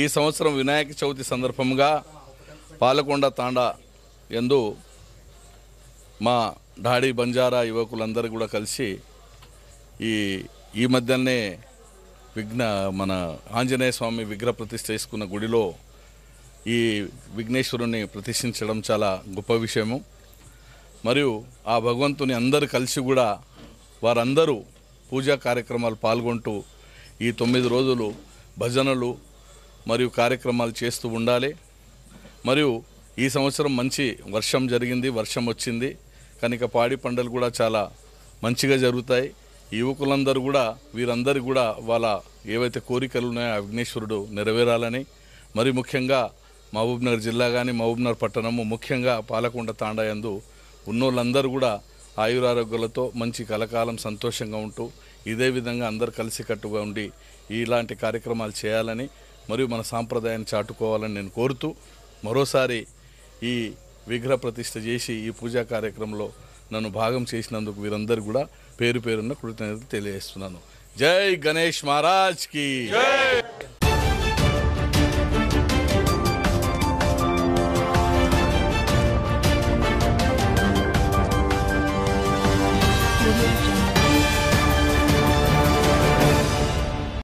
ఈ సంవత్సరం వినాయక చవితి సందర్భంగా పాలకొండ తాండా యందు మా డాడీ బంజారా యువకులందరూ కూడా కలిసి ఈ మధ్యనే మన ఆంజనేయ స్వామి విగ్రహ ప్రతిష్ఠ చేసుకున్న గుడిలో ఈ విఘ్నేశ్వరుని ప్రతిష్ఠించడం చాలా గొప్ప విషయము. మరియు ఆ భగవంతుని అందరూ కలిసి కూడా వారందరూ పూజా కార్యక్రమాలు పాల్గొంటూ ఈ 9 రోజులు భజనలు మరియు కార్యక్రమాలు చేస్తూ ఉండాలి. మరియు ఈ సంవత్సరం మంచి వర్షం జరిగింది, వర్షం వచ్చింది కనుక పాడి పంటలు కూడా చాలా మంచిగా జరుగుతాయి. యువకులందరూ కూడా వీరందరూ కూడా వాళ్ళ ఏవైతే కోరికలు ఉన్నాయో ఆ విఘ్నేశ్వరుడు నెరవేరాలని, మరి ముఖ్యంగా మహబూబ్నగర్ జిల్లా కానీ మహబూబ్నగర్ పట్టణము ముఖ్యంగా పాలకొండ తాండా యందు ఉన్నోళ్ళందరూ కూడా ఆయురారోగ్యాలతో మంచి కలకాలం సంతోషంగా ఉంటూ ఇదే విధంగా అందరు కలిసికట్టుగా ఉండి ఇలాంటి కార్యక్రమాలు చేయాలని మరియు మన సాంప్రదాయాన్ని చాటుకోవాలని నేను కోరుతూ మరోసారి ఈ విగ్రహ ప్రతిష్ఠ చేసి ఈ పూజా కార్యక్రమంలో నన్ను భాగం చేసినందుకు వీరందరూ కూడా పేరు పేరున్న కృతజ్ఞతలు తెలియజేస్తున్నాను. జై గణేష్ మహారాజ్ కి.